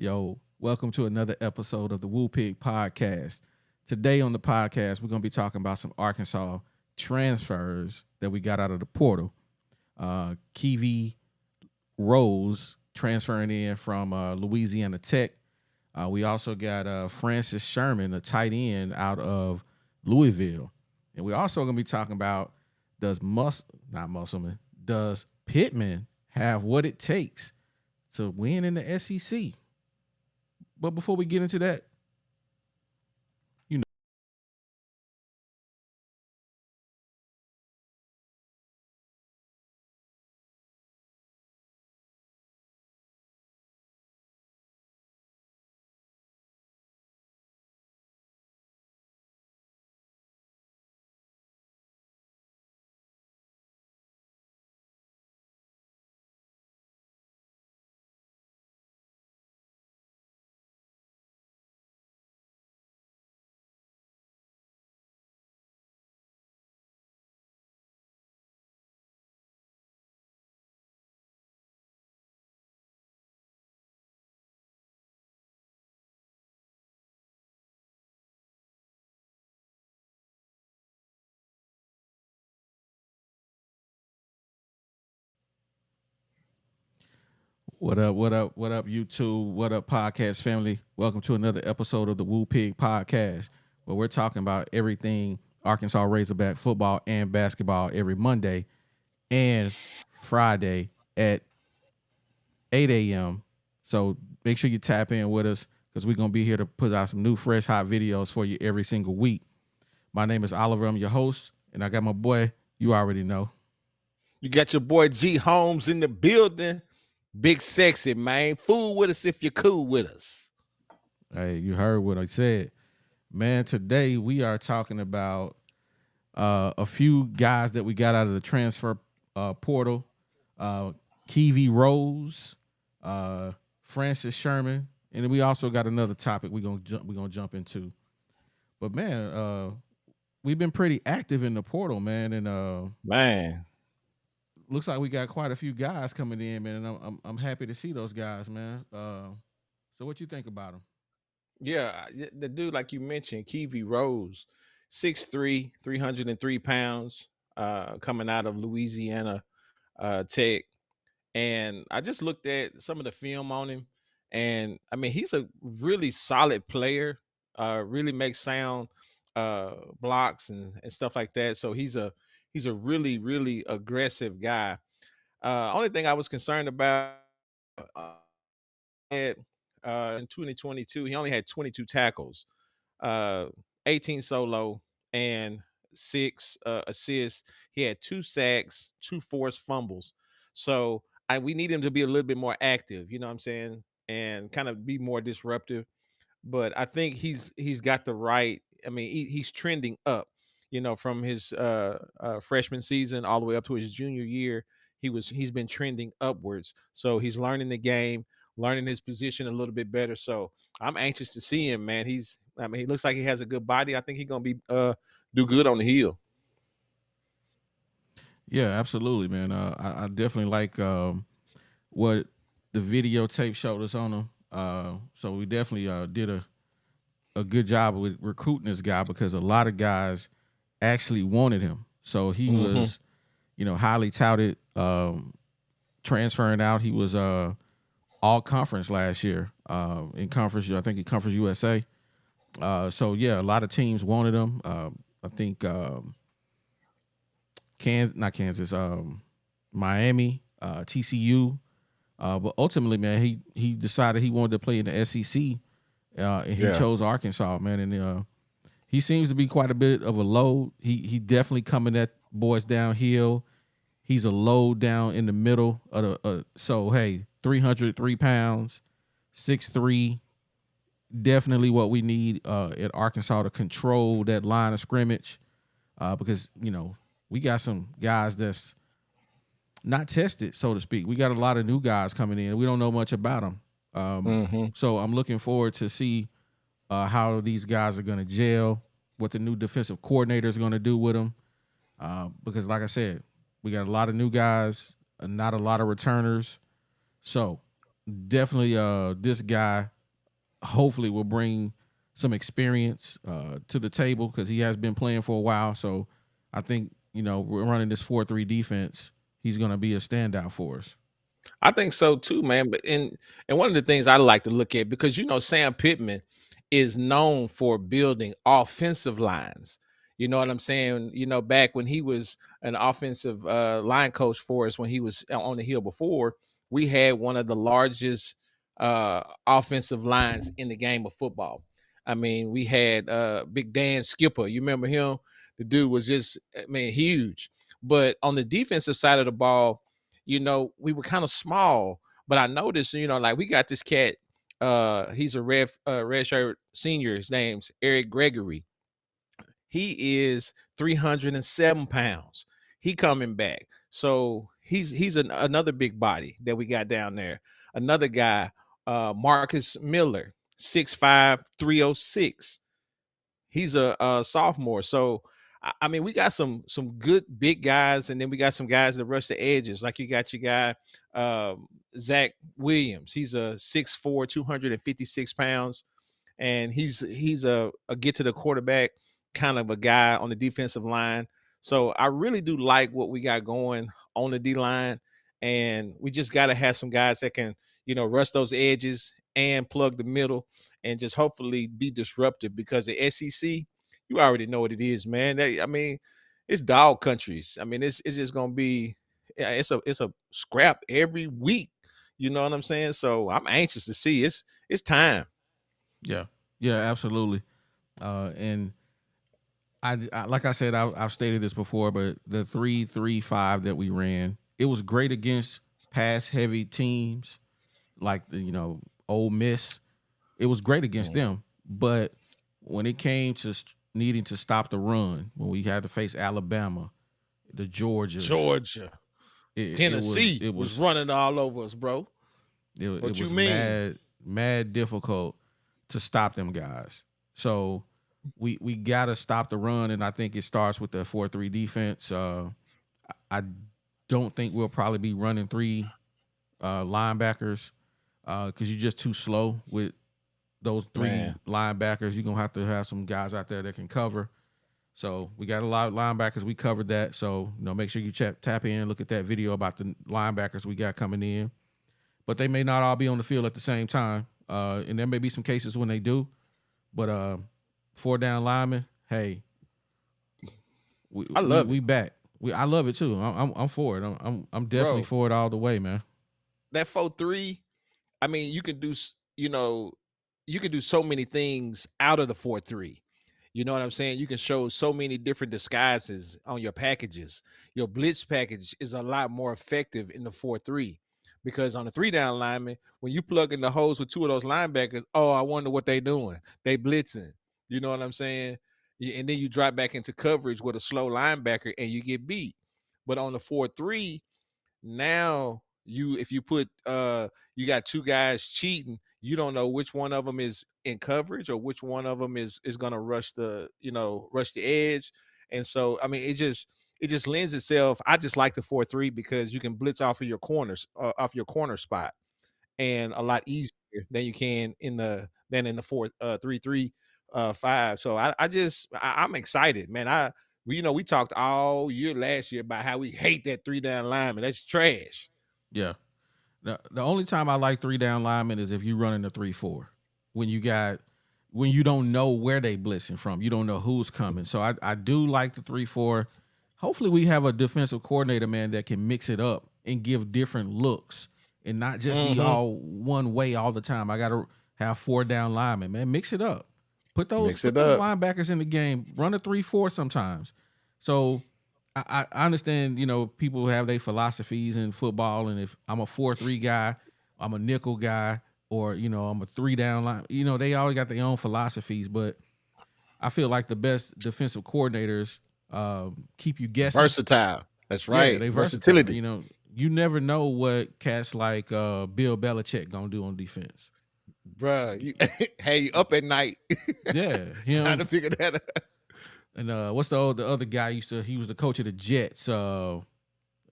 Yo, welcome to another episode of the Woo Pig Podcast. Today on the podcast, we're going to be talking about some Arkansas transfers that we got out of the portal. Kiwi Rose transferring in from Louisiana Tech. We also got Francis Sherman, a tight end out of Louisville. And we're also going to be talking about does Pittman have what it takes to win in the SEC? But before we get into that, you know, what up, what up, YouTube? What up, podcast family? Welcome to another episode of the Woo Pig Podcast, where we're talking about everything Arkansas Razorback football and basketball every Monday and Friday at 8 a.m. So make sure you tap in with us because we're going to be here to put out some new, fresh, hot videos for you every single week. My name is Oliver. I'm your host, and I got my boy, you already know. You got your boy G Holmes in the building. Big sexy, man. Fool with us if you're cool with us. Hey, you heard what I said. Man, today we are talking about a few guys that we got out of the transfer portal. Kiwi Rose, Francis Sherman, and then we also got another topic we're gonna jump into. But man, we've been pretty active in the portal, man, and Man. looks like we got quite a few guys coming in, man, and I'm happy to see those guys, man. So what you think about them? Yeah, the dude, like you mentioned, Kiwi Rose, 6'3", 303 pounds, coming out of Louisiana Tech. And I just looked at some of the film on him, and I mean, he's a really solid player. Really makes sound blocks and stuff like that. So he's a really aggressive guy. Only thing I was concerned about had, in 2022, he only had 22 tackles, uh, 18 solo, and six assists. He had two sacks, two forced fumbles. So we need him to be a little bit more active, you know what I'm saying, and kind of be more disruptive. But I think he's got the right. I mean, he's trending up. From his freshman season all the way up to his junior year, he's been trending upwards. So he's learning the game, learning his position a little bit better. So I'm anxious to see him, man. I mean, he looks like he has a good body. I think he's gonna be do good on the hill. Yeah, absolutely, man. I definitely like what the videotape showed us on him. So we definitely did a good job with recruiting this guy because a lot of guys actually wanted him. So he Hmm. was, highly touted. Transferring out, he was all conference last year. In conference, I think in Conference USA. So yeah, a lot of teams wanted him. I think not Kansas, Miami, TCU. But ultimately, man, he decided he wanted to play in the SEC, and he Yeah. chose Arkansas, man. And he seems to be quite a bit of a load. He definitely coming at boys downhill. He's a load down in the middle of the. So hey, 303 pounds, 6'3", definitely what we need at Arkansas to control that line of scrimmage, because we got some guys that's not tested, so to speak. We got a lot of new guys coming in. We don't know much about them. Hmm. So I'm looking forward to see how these guys are going to gel, what the new defensive coordinator is going to do with them. Because, like I said, we got a lot of new guys, not a lot of returners. So definitely, this guy hopefully will bring some experience to the table because he has been playing for a while. So I think, we're running this 4-3 defense. He's going to be a standout for us. I think so too, man. But and one of the things I like to look at, because Sam Pittman is known for building offensive lines. You know what I'm saying? Back when he was an offensive line coach for us, when he was on the Hill before, we had one of the largest offensive lines in the game of football. I mean, we had Big Dan Skipper. You remember him? The dude was just, I mean, huge. But on the defensive side of the ball, we were kind of small, but I noticed, like we got this cat. He's a red shirt senior. His name's Eric Gregory. He is 307 pounds. He coming back. So he's another big body that we got down there. Another guy, Marcus Miller, 6'5", 306. He's a sophomore. So I mean, we got some good big guys, and then we got some guys that rush the edges. Like you got your guy Zach Williams. He's a 6'4", 256 pounds, and he's a get to the quarterback kind of a guy on the defensive line. So I really do like what we got going on the D line, and we just got to have some guys that can rush those edges and plug the middle, and just hopefully be disruptive, because the SEC, you already know what it is, man. I mean, it's dog countries. I mean, it's just gonna be, it's a scrap every week. You know what I'm saying? So I'm anxious to see. It's time. Yeah. Yeah, absolutely. And I like I said, I've stated this before, but the 3-3-5 that we ran, it was great against pass heavy teams like Ole Miss. It was great against Mm. them, but when it came to needing to stop the run, when we had to face Alabama, the Georgias, Georgia, it was Tennessee it was was running all over us, bro. it What you was mean, mad difficult to stop them guys. So we gotta stop the run, and I think it starts with the 4-3 defense. I don't think we'll probably be running three linebackers because you're just too slow with those three man? linebackers. You're gonna have to have some guys out there that can cover. So we got a lot of linebackers. We covered that. So make sure you tap in, look at that video about the linebackers we got coming in. But they may not all be on the field at the same time, and there may be some cases when they do. But 4 down linemen, hey, we I we, love we it, back. I love it too. I'm for it. I'm definitely bro. for it all the way, man. That 4-3. I mean, you can do you can do so many things out of the 4-3. You know what I'm saying? You can show so many different disguises on your packages. Your blitz package is a lot more effective in the 4-3, because on the 3 down lineman, when you plug in the holes with two of those linebackers, oh, I wonder what they doing. They blitzing. You know what I'm saying? And then you drop back into coverage with a slow linebacker and you get beat. But on the 4-3, now if you put you got two guys cheating, you don't know which one of them is in coverage or which one of them is going to rush the edge. And so I mean, it just lends itself. I just like the 4-3 because you can blitz off of your corners, off your corner spot, and a lot easier than you can in the 4-3-3 5. So I'm excited, man. We talked all year last year about how we hate that 3 down lineman. That's trash. Yeah. The only time I like 3 down linemen is if you running a 3-4. When you don't know where they blitzing from, you don't know who's coming. So I do like the 3-4. Hopefully we have a defensive coordinator, man, that can mix it up and give different looks and not just be Mm-hmm. all one way all the time. I gotta have 4 down linemen, man. Mix it up. Mix Put it them up. linebackers in the game. Run a 3-4 sometimes. So I understand, people have their philosophies in football, and if I'm a 4-3 guy, I'm a nickel guy, or I'm a 3 down line. They always got their own philosophies, but I feel like the best defensive coordinators keep you guessing. Versatile. That's Yeah, right. they versatile. Versatility. You never know what cats like Bill Belichick gonna do on defense. Bruh. Hey, up at night Yeah, trying to him figure that out. and what's the other guy he was the coach of the Jets. Man,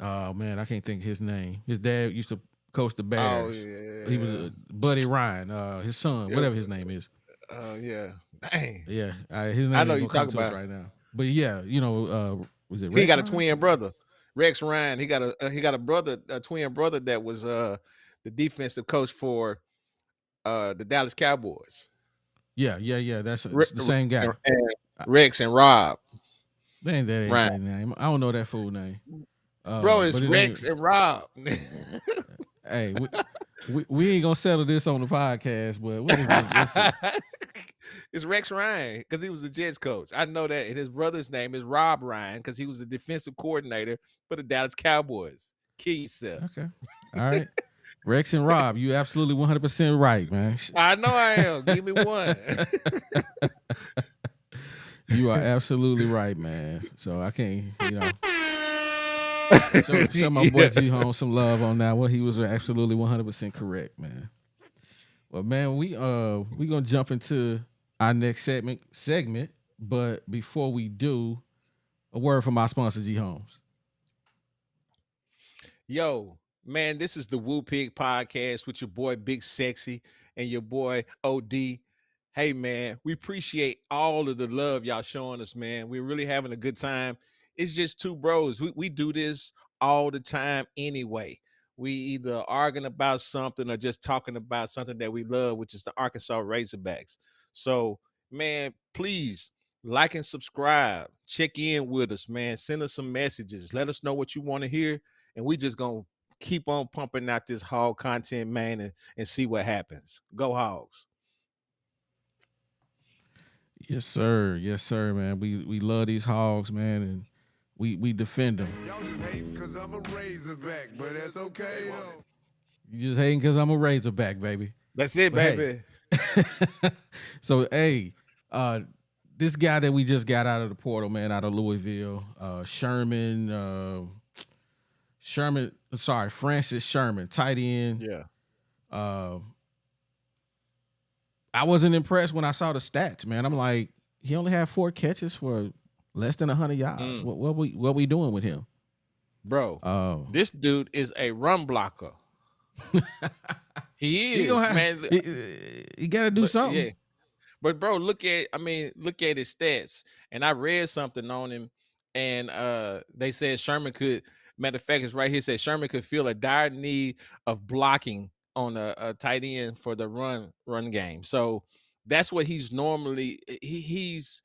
I can't think of his name. His dad used to coached the Oh Bears. He was yeah. Buddy Ryan, his son, Yep. whatever his name is. Yeah. Dang. Yeah, his I name know ain't you gonna come talk to us about. right now. But yeah, was it He Rex got a Ryan? twin brother, Rex Ryan. He got a brother, a twin brother that was the defensive coach for the Dallas Cowboys. Yeah. That's Re- the Re- same and, guy. and I, Rex and Rob that ain't Ryan. their name. I don't know that full name. Bro, it's But it Rex ain't. and Rob. Hey, we ain't gonna settle this on the podcast, but we'll just let's see. It's Rex Ryan because he was the Jets coach. I know that. And his brother's name is Rob Ryan because he was the defensive coordinator for the Dallas Cowboys. Kill yourself. Okay, all right. Rex and Rob, you absolutely 100% right, man. I know I am. Give me one. You are absolutely right, man. So I can't, show my boy Yeah. G Holmes some love on that one. He was absolutely 100% correct, man. Well, man, we gonna jump into our next segment, but before we do, a word from our sponsor, G Holmes. Yo, man, this is the Woo Pig Podcast with your boy Big Sexy and your boy OD. Hey, man, we appreciate all of the love y'all showing us, man. We're really having a good time. It's just two bros. We do this all the time anyway. We either arguing about something or just talking about something that we love, which is the Arkansas Razorbacks. So, man, please like and subscribe. Check in with us, man. Send us some messages. Let us know what you want to hear, and we just gonna keep on pumping out this hog content, man, and see what happens. Go Hogs. Yes, sir, man. We love these hogs, man, and we defend them. Y'all just hating because I'm a Razorback, but that's okay, though. You just hating because I'm a Razorback, baby. That's it, But hey, baby. so hey, this guy that we just got out of the portal, man, out of Louisville, Francis Sherman, tight end. Yeah. Uh, I wasn't impressed when I saw the stats, man. I'm like, he only had 4 catches for less than 100 yards. Mm. What we doing with him? Bro, this dude is a run blocker. He is, man. He got to do something. Yeah. But bro, look at his stats. And I read something on him, and they said Sherman could. Matter of fact, it's right here. It says Sherman could feel a dire need of blocking on a tight end for the run game. So that's what he's normally. He's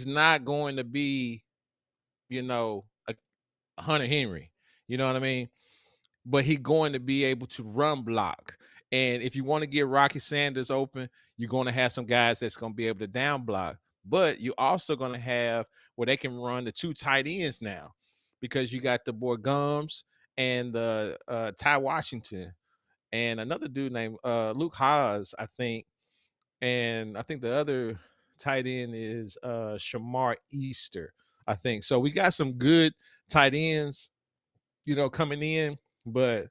not going to be, a Hunter Henry. You know what I mean? But he's going to be able to run block. And if you want to get Rocky Sanders open, you're going to have some guys that's going to be able to down block. But you're also going to have where they can run the 2 tight ends now, because you got the boy Gholmes and the Ty Washington and another dude named Luke Haas, I think. And I think the other tight end is Shamar Easter, I think. So we got some good tight ends, coming in, but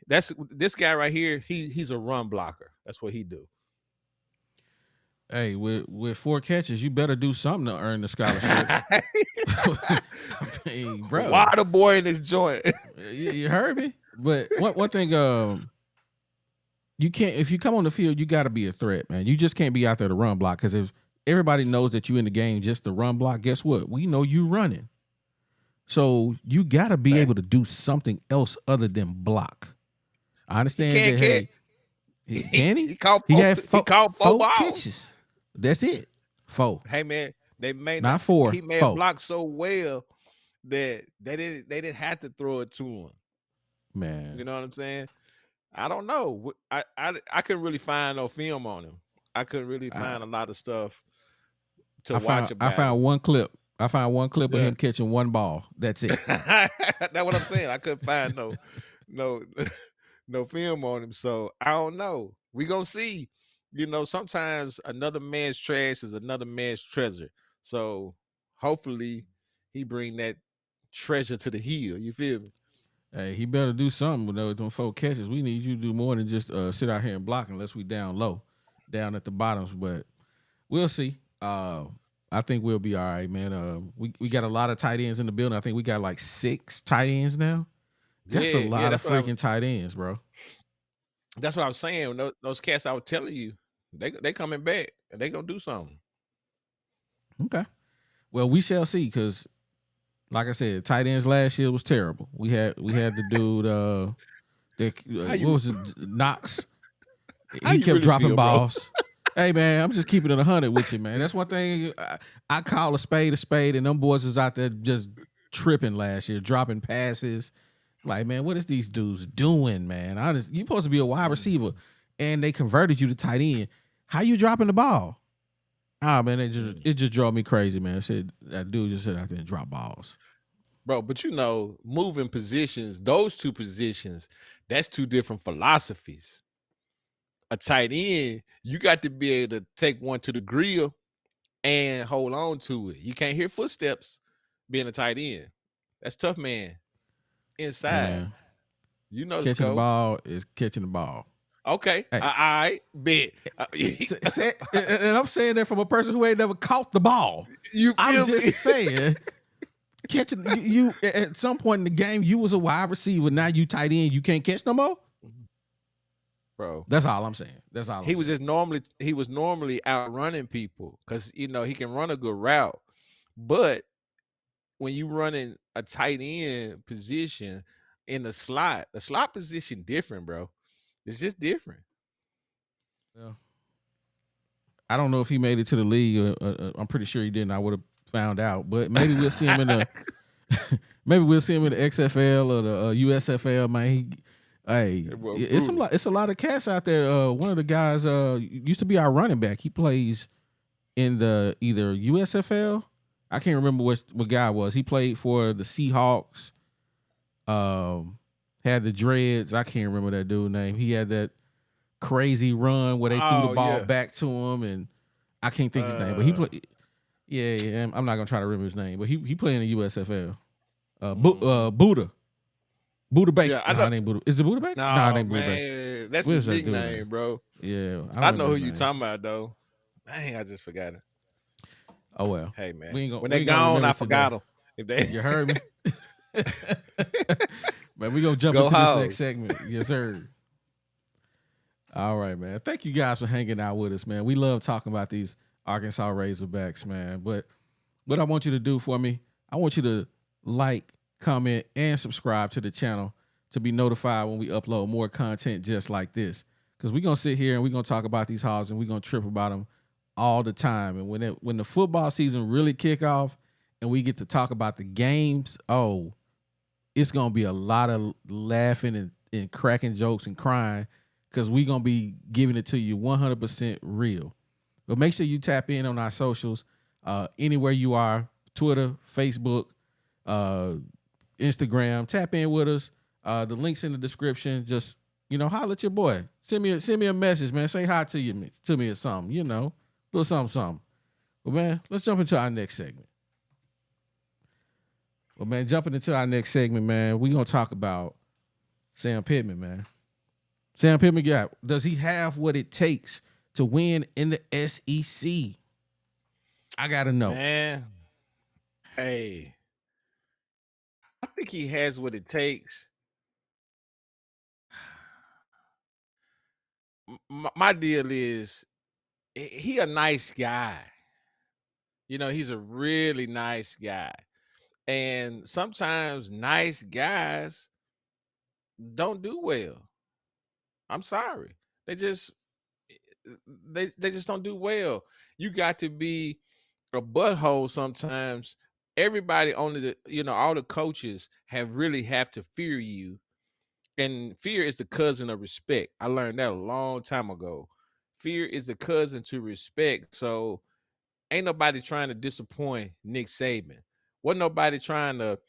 that's this guy right here. He's a run blocker. That's what he do. Hey, with 4 catches, you better do something to earn the scholarship. I mean, bro, Water boy in this joint. you heard me. But one thing, you can't, if you come on the field, you got to be a threat, man. You just can't be out there to run block, because if everybody knows that you in the game just to run block, guess what? We know you running. So you got to be able to do something else other than block. I understand that. Hey, can he? He had 4 balls. catches. That's it. 4. Hey man, they made Not 4. He made 4. block so well that they didn't have to throw it to him. Man, You know what I'm saying? I don't know. I couldn't really find no film on him. I couldn't really find a lot of stuff to watch about. I found one clip. I found one clip of Yeah. him catching 1 ball. That's it. That's what I'm saying. I couldn't find no no film on him. So I don't know. We gonna see. Sometimes another man's trash is another man's treasure. So hopefully he bring that treasure to the hill. You feel me? Hey, he better do something with those 4 catches. We need you to do more than just sit out here and block unless we down low, down at the bottoms. But we'll see. I think we'll be all right, man. We got a lot of tight ends in the building. I think we got like 6 tight ends now. That's a lot of freaking tight ends, bro. That's what I was saying. Those cats I was telling you, they coming back and they gonna do something. Okay. Well, we shall see because, like I said, tight ends last year was terrible. We had the dude, How what you was it, Knox? how He you kept really dropping feel, bro? balls. Hey man, I'm just keeping it 100 with you, man. That's one thing I call a spade, and them boys was out there just tripping last year, dropping passes. Like, man, what is these dudes doing, man? You supposed to be a wide receiver, Mm, and they converted you to tight end. How you dropping the ball? Ah, man, mm. it just drove me crazy, man. I said that dude just said out there and drop balls. Bro, but moving positions, those two positions, that's two different philosophies. A tight end, you got to be able to take one to the grill and hold on to it. You can't hear footsteps being a tight end. That's tough, man. Hey Inside, man, you know the catching the scope. ball is catching the ball. Okay, Hey, all right, bet. and I'm saying that from a person who ain't never caught the ball. You I'm feel me? just saying, catching you at some point in the game, you was a wide receiver. Now you tight end, you can't catch no more. Bro, That's all I'm saying. That's all I'm he was saying. just normally outrunning people because he can run a good route. But when you running a tight end position in the slot position different, bro. It's just different. Well, I don't know if he made it to the league. I'm pretty sure he didn't. I would have found out, but maybe we'll see him in the maybe we'll see him in the XFL or the USFL. Man, hey, It was it's brutal. it's a lot of cats out there. One of the guys used to be our running back. He plays in the either USFL. I can't remember what guy it was. He played for the Seahawks. Had the dreads. I can't remember that dude's name. He had that crazy run where they threw the Oh ball yeah. back to him, and I can't think his name, but he Uh played. Yeah, yeah. I'm not gonna try to remember his name, but he played in the USFL. mhm. Buddha Baker. Yeah, I know. Nah, it ain't Buddha. Is it Buddha Baker? Nah, it No, ain't Buddha Baker. man. That's What his is that dude's name? nickname, bro. Yeah, I I remember know who his you name. talking about though. Dang, I just forgot it. Oh well, Hey man. When we they ain't gonna gone, remember I it today. forgot them. If they You heard me, man. We gonna jump go into this next house. segment. Yes, sir. All right, man. Thank you guys for hanging out with us, man. We love talking about these Arkansas Razorbacks, man. But what I want you to do for me, I want you to like, comment, and subscribe to the channel to be notified when we upload more content just like this. Because we're gonna sit here and we're gonna talk about these hogs and we're gonna trip about them all the time. And when the football season really kick off and we get to talk about the games, oh, it's gonna be a lot of laughing and cracking jokes and crying because we gonna be giving it to you 100% real. But make sure you tap in on our socials, anywhere you are, Twitter, Facebook, uh, Instagram. Tap in with us. The links in the description. Just holler at your boy. Send me a message, man. Say hi to me or something. Little something, something. But man, let's jump into our next segment. Well, man, jumping into our next segment, man, we gonna talk about Sam Pittman, man. Sam Pittman, yeah, does he have what it takes to win in the SEC? I gotta know. Man, hey. I think he has what it takes. My deal is he a nice guy. He's a really nice guy. And sometimes nice guys don't do well. I'm sorry. They just they just don't do well. You got to be a butthole sometimes. Everybody on all the coaches have to fear you. And fear is the cousin of respect. I learned that a long time ago. Fear is the cousin to respect. So ain't nobody trying to disappoint Nick Saban. Wasn't nobody trying to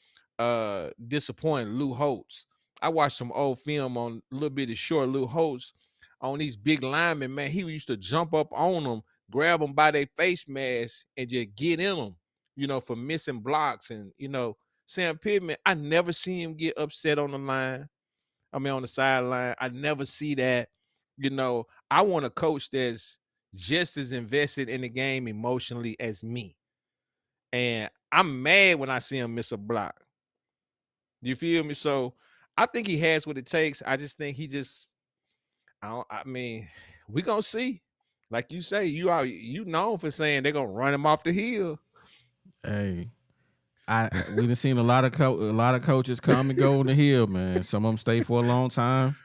disappoint Lou Holtz. I watched some old film on a little bit of short Lou Holtz on these big linemen, man. He used to jump up on them, grab them by their face mask, and just get in them, for missing blocks. And Sam Pittman, I never see him get upset on the line. I mean, on the sideline. I never see that. I want a coach that's just as invested in the game emotionally as me. And I'm mad when I see him miss a block. You feel me? So I think he has what it takes. I just think I mean, we gonna see. Like you say, you known for saying they're gonna run him off the hill. Hey, we done seen a lot of a lot of coaches come and go on the hill, man. Some of them stay for a long time.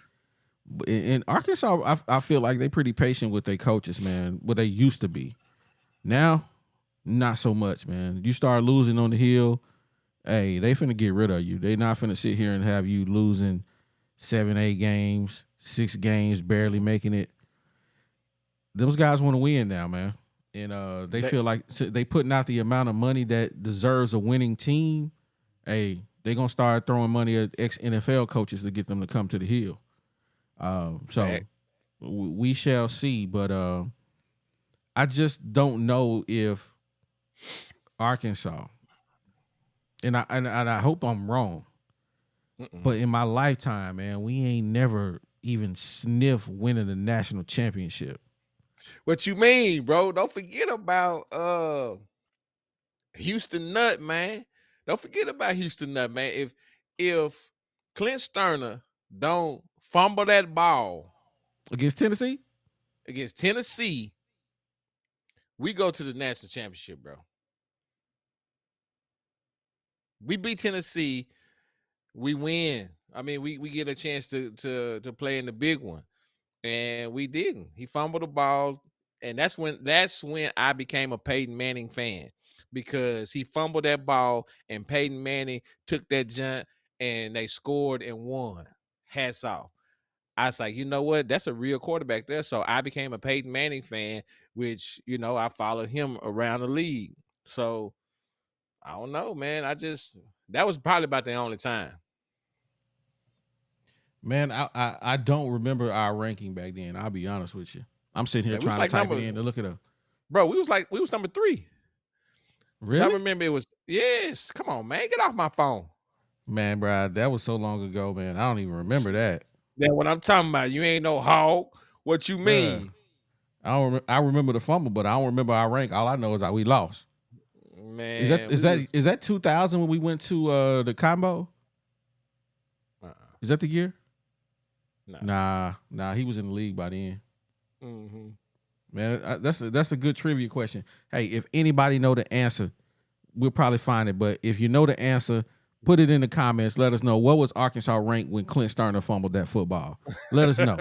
But in Arkansas, I feel like they pretty patient with their coaches, man. What they used to be. Now, not so much, man. You start losing on the hill, hey, they finna get rid of you. They not finna sit here and have you losing 7, 8 games, 6 games, barely making it. Those guys want to win now, man. And they They, feel like they putting out the amount of money that deserves a winning team. Hey, they gonna start throwing money at ex NFL coaches to get them to come to the hill. So that we shall see. But I just don't know if Arkansas, and I hope I'm wrong, mm-mm. but in my lifetime, man, we ain't never even sniffed winning the national championship. What you mean, bro? Don't forget about Houston Nut, man. Don't forget about Houston Nut, man. If Clint Sterner don't fumble that ball Against Tennessee? against Tennessee, we go to the national championship, bro. We beat Tennessee, we win. I mean, we get a chance to play in the big one, and we didn't. He fumbled the ball, and that's when I became a Peyton Manning fan because he fumbled that ball, and Peyton Manning took that jump, and they scored and won. Hats off. I was like, you know what? That's a real quarterback there. So I became a Peyton Manning fan, which I followed him around the league. So I don't know, man. That was probably about the only time. Man, I don't remember our ranking back then. I'll be honest with you. I'm sitting here Man, we was trying to like type it number, in to look it up. bro. We was number 3. Cause I Really? remember it was yes. Come on, man, get off my phone. Man, bro, that was so long ago, man. I don't even remember that. That's what I'm talking about. You ain't no hog. What you Bruh. mean, I remember the fumble, but I don't remember our rank. All I know is that we lost. Is that man? is We that was is that 2000 when we went to the combo? uh-uh, Is that the year? no. Nah, he was in the league by then. Mm-hmm. Man, that's a good trivia question. Hey, if anybody know the answer, we'll probably find it. But if you know the answer, put it in the comments. Let us know what was Arkansas ranked when Clint Sterner fumbled that football. Let us know.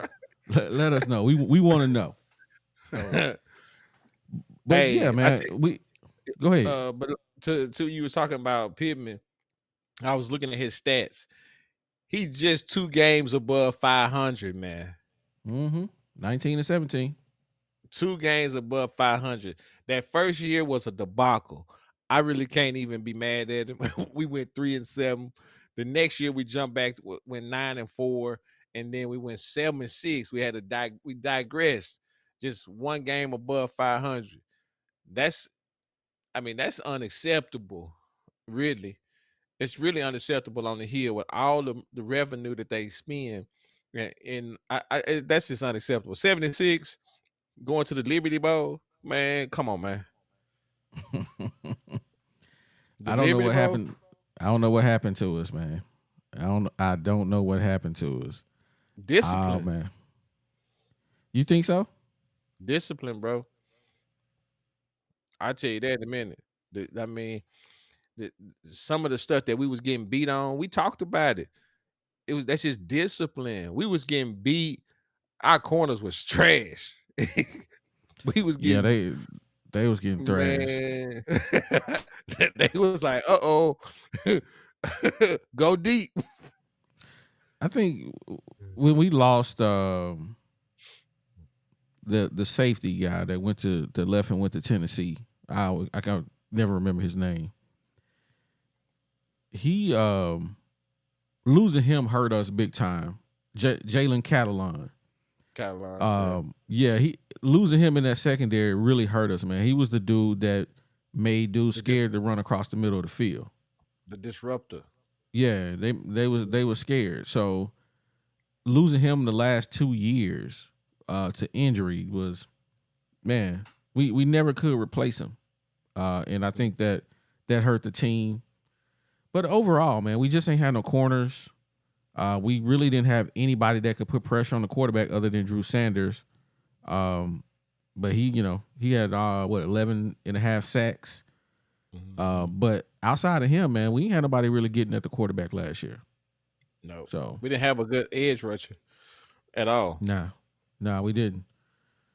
Let us know. We want to know. So, but yeah, Hey, man, we go ahead. but to you was talking about Pittman. I was looking at his stats. He's just 2 games above 500, man. 19 and 17. 2 games above 500. That first year was a debacle. I really can't even be mad at him. We went 3-7. The next year we jumped back, went 9-4, and then we went 7-6. We had we digressed. Just 1 game above 500. That's that's unacceptable. Really, it's really unacceptable on the hill with all the revenue that they spend, and that's just unacceptable. 76 going to the Liberty Bowl, man. Come on, man. The I don't know Liberty what Bowl, happened. I don't know what happened to us, man. I don't know what happened to us. Oh discipline, man. You think so? discipline, bro. I tell you that in a minute. I mean, the, some of the stuff that we was getting beat on, we talked about it. That's just discipline. We was getting beat. Our corners was trash. We was Yeah, getting they was getting thrashed. man. They was like, oh, go deep. I think when we lost the safety guy that went to the left and went to Tennessee, I can never remember his name. He losing him hurt us big time. Jalen Catalon. Carolina, Yeah, he losing him in that secondary really hurt us, man. He was the dude that made dudes yeah. scared to run across the middle of the field. The disruptor. Yeah, they were scared. So losing him the last 2 years to injury was, man, we never could replace him. And I think that hurt the team. But overall, man, we just ain't had no corners. We really didn't have anybody that could put pressure on the quarterback other than Drew Sanders. But he had 11 and a half sacks. But outside of him, man, we ain't had nobody really getting at the quarterback last year. No. So We didn't have a good edge rusher at all. nah, we didn't.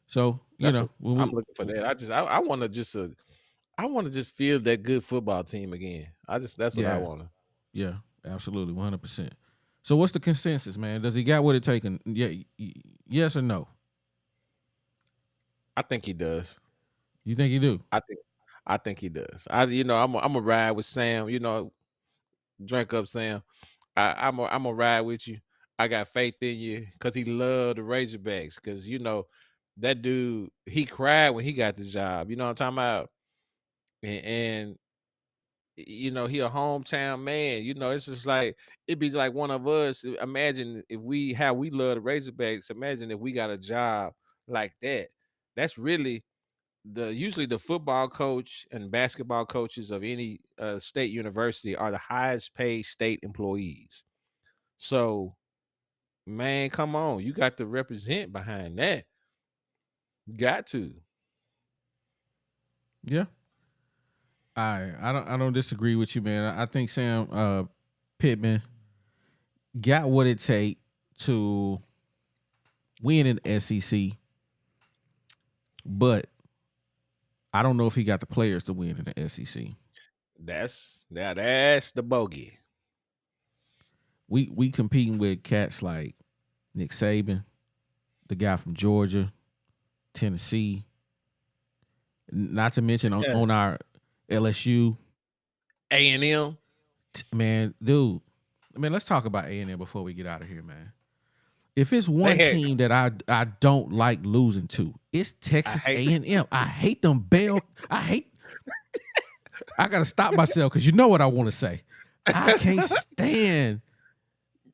So That's when what I'm looking for. That I want to just feel that good football team again. That's what I want to. Yeah, absolutely, 100%. So what's the consensus, man? Does he got what it taken? Yeah, yes or no? I think he does. You think he do? I think he does. I'm a ride with Sam. Drink up, Sam. I'm a ride with you. I got faith in you because he loved the Razorbacks. Because that dude, he cried when he got the job. You know what I'm talking about? And he a hometown man. It's just like it'd be like one of us. Imagine how we love the Razorbacks. Imagine if we got a job like that. That's really usually the football coach and basketball coaches of any state university are the highest paid state employees. So, man, come on, you got to represent behind that. You got to. Yeah. I don't disagree with you, man. I think Sam Pittman got what it take to win in the SEC, but I don't know if he got the players to win in the SEC. That's the bogey. We competing with cats like Nick Saban, the guy from Georgia, Tennessee, not to mention on our LSU, A&M. Man, dude. Man, let's talk about A&M before we get out of here, man. If it's one team that I don't like losing to, it's Texas A&M. I hate them Bell. I gotta stop myself because you know what I want to say. I can't stand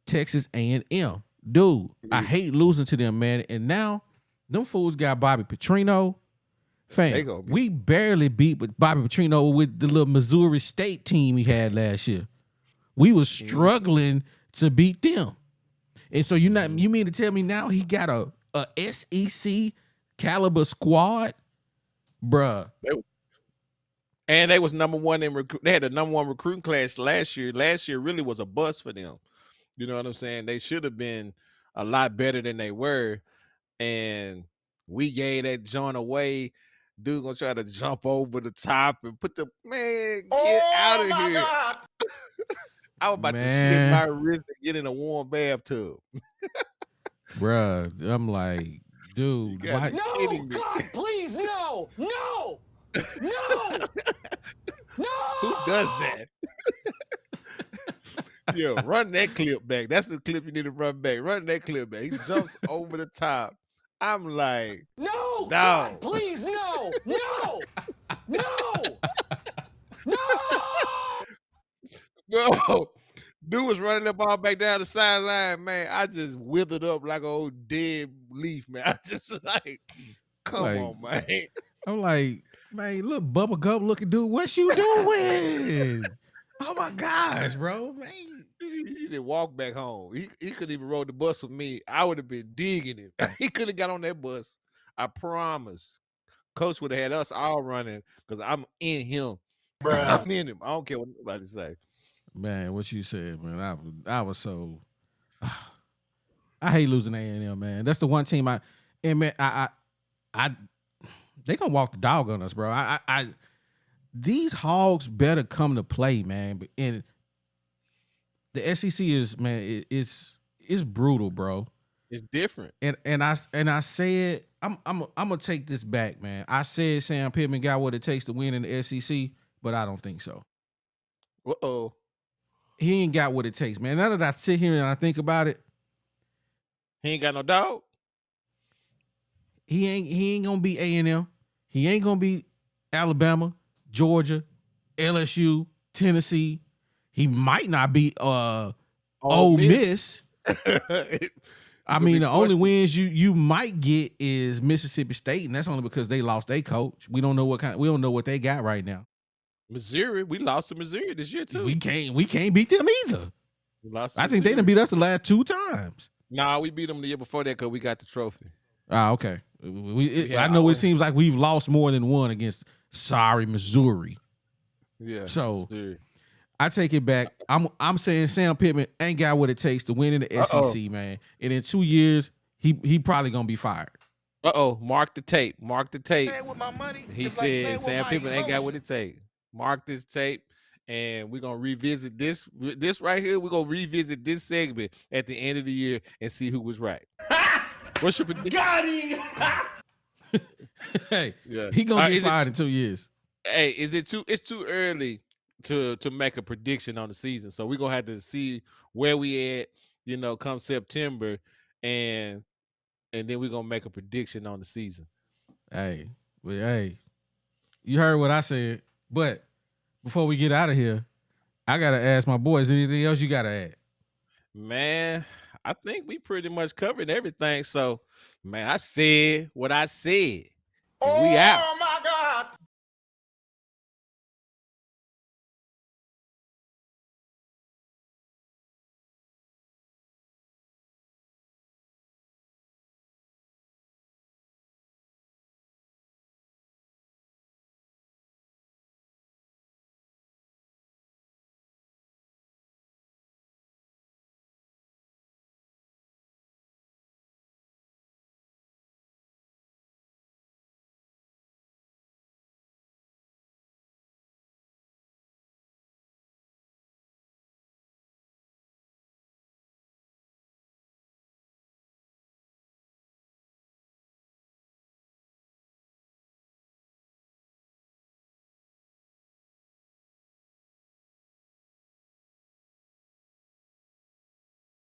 Texas A&M, dude. I hate losing to them, man. And now them fools got Bobby Petrino. Fam, we barely beat Bobby Petrino with the little Missouri State team he had last year. We was struggling to beat them. And so you mean to tell me now he got a SEC caliber squad? Bruh. And they was number one in they had the number one recruiting class last year. Last year really was a bust for them. You know what I'm saying? They should have been a lot better than they were. And we gave that joint away. Dude gonna try to jump over the top and put get out of here. God. I was about to slip my wrist and get in a warm bathtub. Bruh, I'm like, dude. No, God, please, no. No. No. Who does that? Yeah, run that clip back. That's the clip you need to run back. Run that clip back. He jumps over the top. I'm like, no, God, please, no. No. No. No. Bro, dude was running the ball back down the sideline, man. I just withered up like an old dead leaf, man. I just like, come on, man. I'm like, man, little bubble gum looking dude, what you doing? Oh my gosh, bro, man. He didn't walk back home. He couldn't even rode the bus with me. I would have been digging him. He could have got on that bus. I promise. Coach would have had us all running because I'm in him. Bruh. I'm in him. I don't care what nobody say. Man, what you said, man. I was so. I hate losing A&M, man. That's the one team I they gonna walk the dog on us, bro. These hogs better come to play, man. And the SEC is, man, it's brutal, bro. It's different. And I said, I'm gonna take this back, man. I said Sam Pittman got what it takes to win in the SEC, but I don't think so. Uh-oh. He ain't got what it takes, man. Now that I sit here and I think about it, he ain't got no dog. He ain't gonna be A&M. He ain't gonna be Alabama, Georgia, LSU, Tennessee. He might not be Ole Miss. I mean, the only wins you might get is Mississippi State, and that's only because they lost their coach. We don't know what they got right now. Missouri, we lost to Missouri this year too. We can't beat them either. I think they done beat us the last 2 times. Nah, we beat them the year before that because we got the trophy. Okay. I know it seems like we've lost more than one against Missouri. Yeah. So sure. I take it back. I'm saying Sam Pittman ain't got what it takes to win in the SEC, man. And in 2 years, he probably gonna be fired. Mark the tape. Mark the tape. With my money, He said Sam Pittman ain't got what it takes. Mark this tape, and we're gonna revisit this right here. We're gonna revisit this segment at the end of the year and see who was right. What's your prediction? Got him! Hey, he gonna get fired in 2 years. Hey, it's too early to make a prediction on the season. So we're gonna have to see where we at, come September, and then we're gonna make a prediction on the season. Hey, you heard what I said. But before we get out of here, I gotta ask my boys, anything else you gotta add? Man, I think we pretty much covered everything. So, man, I said what I said. And we out. Oh my God.